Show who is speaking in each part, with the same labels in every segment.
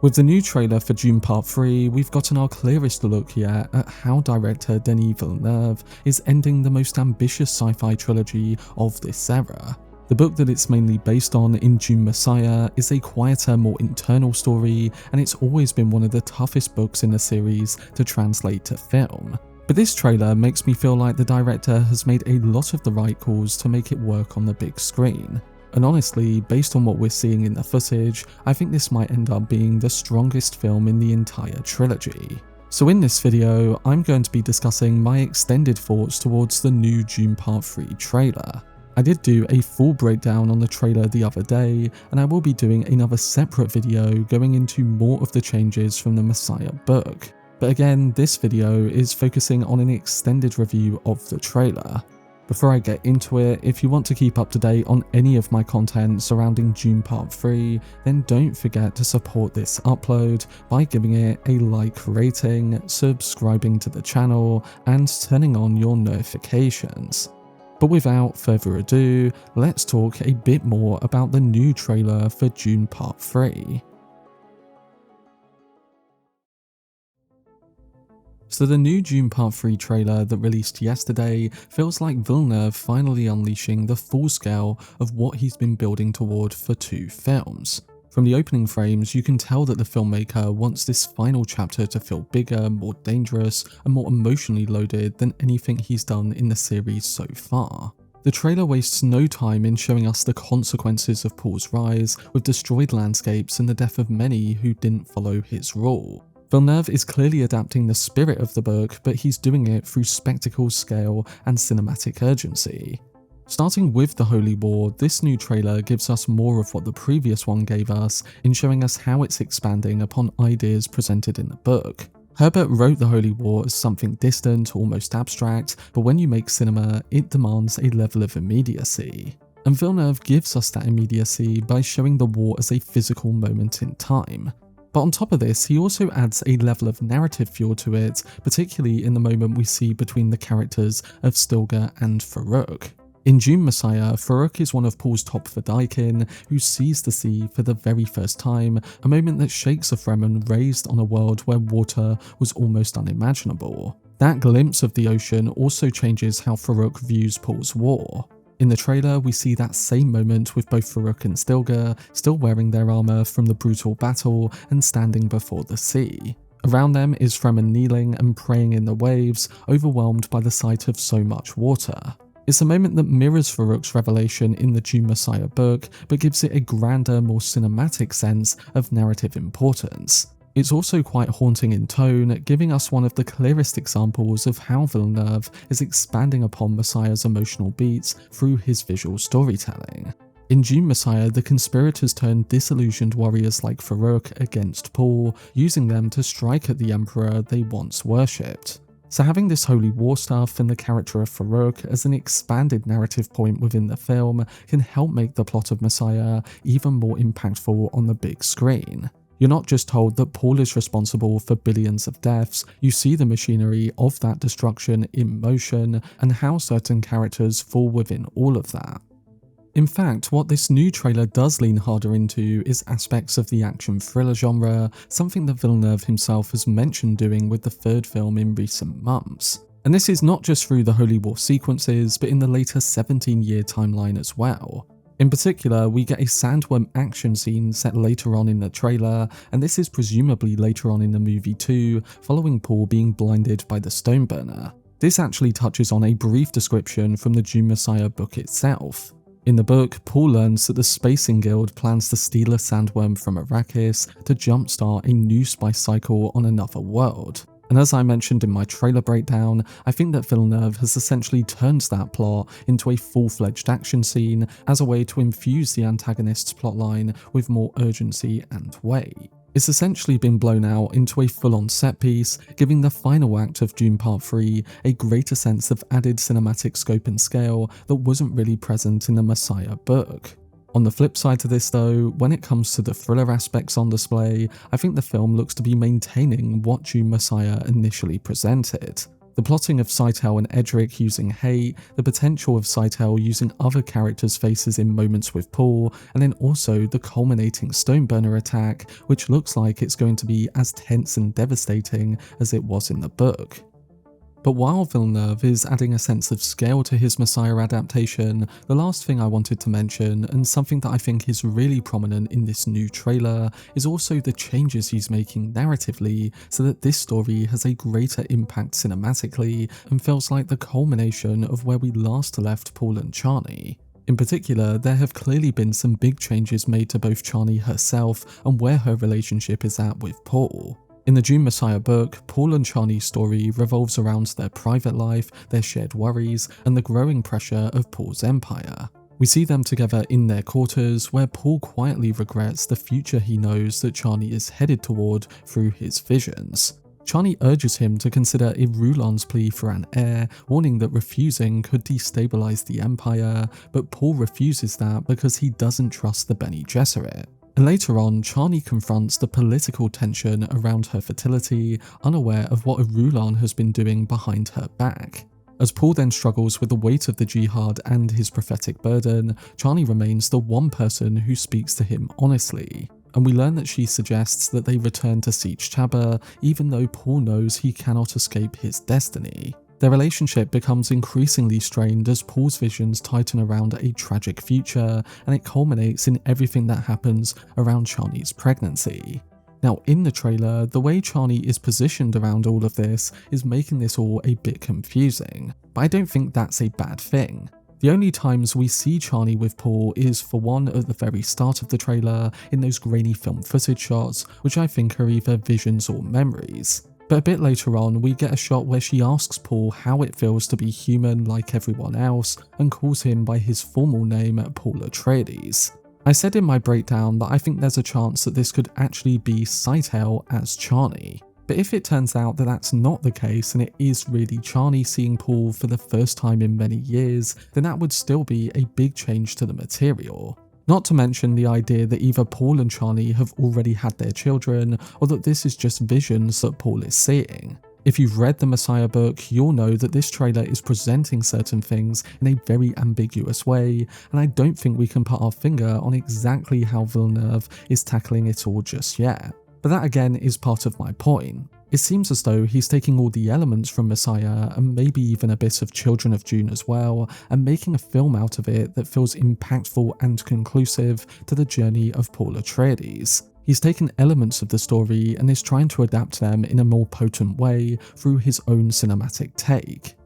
Speaker 1: With the new trailer for Dune Part 3, we've gotten our clearest look yet at how director Denis Villeneuve is ending the most ambitious sci-fi trilogy of this era. The book that it's mainly based on in Dune Messiah is a quieter, more internal story, and it's always been one of the toughest books in the series to translate to film. But this trailer makes me feel like the director has made a lot of the right calls to make it work on the big screen. And honestly, based on what we're seeing in the footage, I think this might end up being the strongest film in the entire trilogy. So in this video, I'm going to be discussing my extended thoughts towards the new Dune Part 3 trailer. I did do a full breakdown on the trailer the other day, and I will be doing another separate video going into more of the changes from the Messiah book. But again, this video is focusing on an extended review of the trailer. Before I get into it, if you want to keep up to date on any of my content surrounding Dune Part 3, then don't forget to support this upload by giving it a like rating, subscribing to the channel, and turning on your notifications. But without further ado, let's talk a bit more about the new trailer for Dune Part 3. So the new Dune Part 3 trailer that released yesterday feels like Villeneuve finally unleashing the full scale of what he's been building toward for 2 films. From the opening frames, you can tell that the filmmaker wants this final chapter to feel bigger, more dangerous, and more emotionally loaded than anything he's done in the series so far. The trailer wastes no time in showing us the consequences of Paul's rise, with destroyed landscapes and the death of many who didn't follow his rule. Villeneuve is clearly adapting the spirit of the book, but he's doing it through spectacle, scale, and cinematic urgency. Starting with the Holy War, this new trailer gives us more of what the previous one gave us in showing us how it's expanding upon ideas presented in the book. Herbert wrote the Holy War as something distant, almost abstract, but when you make cinema, it demands a level of immediacy. And Villeneuve gives us that immediacy by showing the war as a physical moment in time. But on top of this, he also adds a level of narrative fuel to it, particularly in the moment we see between the characters of Stilgar and Farouk. In Dune Messiah, Farouk is one of Paul's top Fedaykin, who sees the sea for the very first time, a moment that shakes a Fremen raised on a world where water was almost unimaginable. That glimpse of the ocean also changes how Farouk views Paul's war. In the trailer, we see that same moment with both Farouk and Stilgar still wearing their armor from the brutal battle and standing before the sea. Around them is Fremen kneeling and praying in the waves, overwhelmed by the sight of so much water. It's a moment that mirrors Farouk's revelation in the Dune Messiah book, but gives it a grander, more cinematic sense of narrative importance. It's also quite haunting in tone, giving us one of the clearest examples of how Villeneuve is expanding upon Messiah's emotional beats through his visual storytelling. In Dune Messiah, the conspirators turned disillusioned warriors like Farouk against Paul, using them to strike at the Emperor they once worshipped. So having this holy war stuff and the character of Farouk as an expanded narrative point within the film can help make the plot of Messiah even more impactful on the big screen. You're not just told that Paul is responsible for billions of deaths, you see the machinery of that destruction in motion and how certain characters fall within all of that. In fact, what this new trailer does lean harder into is aspects of the action thriller genre, something that Villeneuve himself has mentioned doing with the 3rd film in recent months. And this is not just through the Holy War sequences, but in the later 17-year timeline as well. In particular, we get a sandworm action scene set later on in the trailer, and this is presumably later on in the movie too, following Paul being blinded by the Stoneburner. This actually touches on a brief description from the Dune Messiah book itself. In the book, Paul learns that the Spacing Guild plans to steal a sandworm from Arrakis to jumpstart a new spice cycle on another world. And as I mentioned in my trailer breakdown, I think that Villeneuve has essentially turned that plot into a full-fledged action scene as a way to infuse the antagonist's plotline with more urgency and weight. It's essentially been blown out into a full-on set piece, giving the final act of Dune Part 3 a greater sense of added cinematic scope and scale that wasn't really present in the Messiah book. On the flip side to this though, when it comes to the thriller aspects on display, I think the film looks to be maintaining what Dune Messiah initially presented. The plotting of Scytale and Edric using hate, the potential of Scytale using other characters' faces in moments with Paul, and then also the culminating Stoneburner attack, which looks like it's going to be as tense and devastating as it was in the book. But while Villeneuve is adding a sense of scale to his Messiah adaptation, the last thing I wanted to mention, and something that I think is really prominent in this new trailer, is also the changes he's making narratively so that this story has a greater impact cinematically and feels like the culmination of where we last left Paul and Chani. In particular, there have clearly been some big changes made to both Chani herself and where her relationship is at with Paul. In the Dune Messiah book, Paul and Chani's story revolves around their private life, their shared worries, and the growing pressure of Paul's empire. We see them together in their quarters, where Paul quietly regrets the future he knows that Chani is headed toward through his visions. Chani urges him to consider Irulan's plea for an heir, warning that refusing could destabilize the empire, but Paul refuses that because he doesn't trust the Bene Gesserit. And later on, Chani confronts the political tension around her fertility, unaware of what Irulan has been doing behind her back. As Paul then struggles with the weight of the jihad and his prophetic burden, Chani remains the one person who speaks to him honestly. And we learn that she suggests that they return to Sietch Tabr, even though Paul knows he cannot escape his destiny. Their relationship becomes increasingly strained as Paul's visions tighten around a tragic future, and it culminates in everything that happens around Chani's pregnancy. Now, in the trailer, the way Chani is positioned around all of this is making this all a bit confusing, but I don't think that's a bad thing. The only times we see Chani with Paul is, for one, at the very start of the trailer, in those grainy film footage shots, which I think are either visions or memories. But a bit later on, we get a shot where she asks Paul how it feels to be human like everyone else, and calls him by his formal name, Paul Atreides. I said in my breakdown that I think there's a chance that this could actually be Scytale as Chani. But if it turns out that that's not the case and it is really Chani seeing Paul for the first time in many years, then that would still be a big change to the material. Not to mention the idea that either Paul and Chani have already had their children, or that this is just visions that Paul is seeing. If you've read the Messiah book, you'll know that this trailer is presenting certain things in a very ambiguous way, and I don't think we can put our finger on exactly how Villeneuve is tackling it all just yet. But that again is part of my point. It seems as though he's taking all the elements from Messiah, and maybe even a bit of Children of Dune as well, and making a film out of it that feels impactful and conclusive to the journey of Paul Atreides. He's taken elements of the story and is trying to adapt them in a more potent way through his own cinematic take.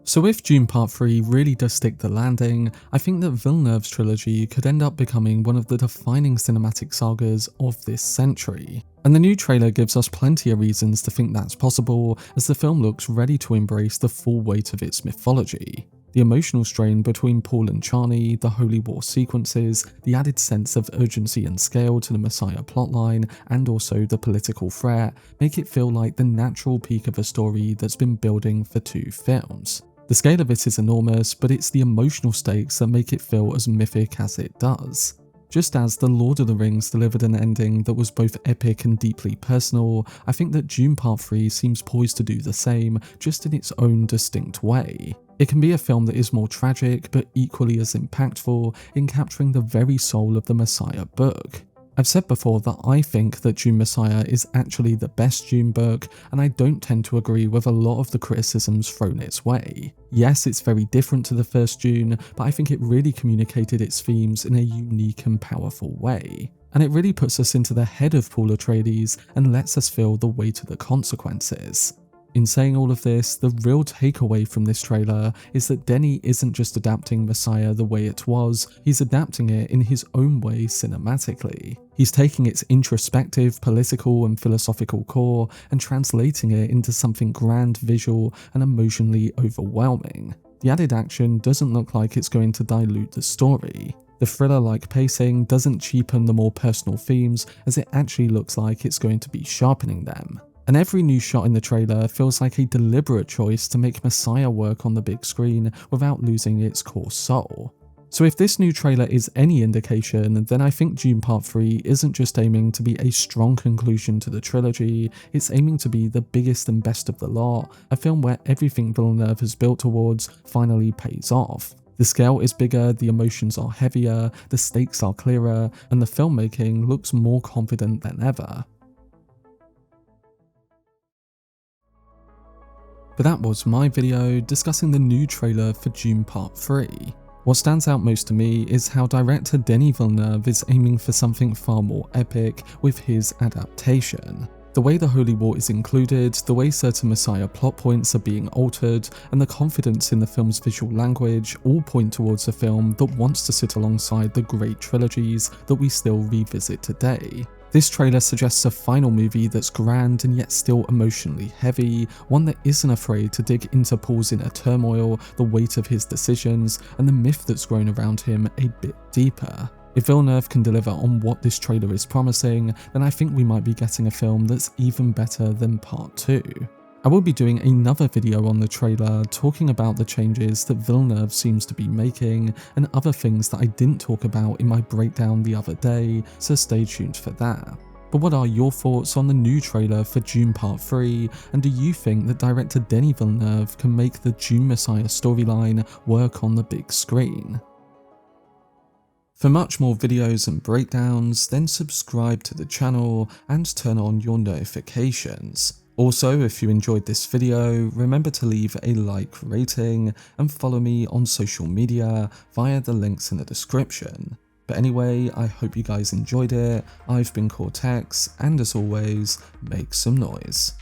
Speaker 1: So if Dune Part 3 really does stick the landing, I think that Villeneuve's trilogy could end up becoming one of the defining cinematic sagas of this century. And the new trailer gives us plenty of reasons to think that's possible, as the film looks ready to embrace the full weight of its mythology. The emotional strain between Paul and Chani, the Holy War sequences, the added sense of urgency and scale to the Messiah plotline, and also the political threat, make it feel like the natural peak of a story that's been building for 2 films. The scale of it is enormous, but it's the emotional stakes that make it feel as mythic as it does. Just as The Lord of the Rings delivered an ending that was both epic and deeply personal, I think that Dune Part 3 seems poised to do the same, just in its own distinct way. It can be a film that is more tragic, but equally as impactful in capturing the very soul of the Messiah book. I've said before that I think that Dune Messiah is actually the best Dune book, and I don't tend to agree with a lot of the criticisms thrown its way. Yes, it's very different to the first Dune, but I think it really communicated its themes in a unique and powerful way. And it really puts us into the head of Paul Atreides and lets us feel the weight of the consequences. In saying all of this, the real takeaway from this trailer is that Denis isn't just adapting Messiah the way it was, he's adapting it in his own way cinematically. He's taking its introspective, political and philosophical core and translating it into something grand, visual and emotionally overwhelming. The added action doesn't look like it's going to dilute the story. The thriller-like pacing doesn't cheapen the more personal themes, as it actually looks like it's going to be sharpening them. And every new shot in the trailer feels like a deliberate choice to make Messiah work on the big screen without losing its core soul. So if this new trailer is any indication, then I think Dune Part 3 isn't just aiming to be a strong conclusion to the trilogy, it's aiming to be the biggest and best of the lot, a film where everything Villeneuve has built towards finally pays off. The scale is bigger, the emotions are heavier, the stakes are clearer, and the filmmaking looks more confident than ever. But that was my video discussing the new trailer for Dune Part 3. What stands out most to me is how director Denis Villeneuve is aiming for something far more epic with his adaptation. The way the Holy War is included, the way certain Messiah plot points are being altered, and the confidence in the film's visual language all point towards a film that wants to sit alongside the great trilogies that we still revisit today. This trailer suggests a final movie that's grand and yet still emotionally heavy, one that isn't afraid to dig into Paul's inner turmoil, the weight of his decisions, and the myth that's grown around him a bit deeper. If Villeneuve can deliver on what this trailer is promising, then I think we might be getting a film that's even better than Part 2. I will be doing another video on the trailer talking about the changes that Villeneuve seems to be making and other things that I didn't talk about in my breakdown the other day, so stay tuned for that. But what are your thoughts on the new trailer for Dune Part 3, and do you think that director Denis Villeneuve can make the Dune Messiah storyline work on the big screen? For much more videos and breakdowns, then subscribe to the channel and turn on your notifications. Also, if you enjoyed this video, remember to leave a like rating and follow me on social media via the links in the description. But anyway, I hope you guys enjoyed it. I've been Cortex, and as always, make some noise.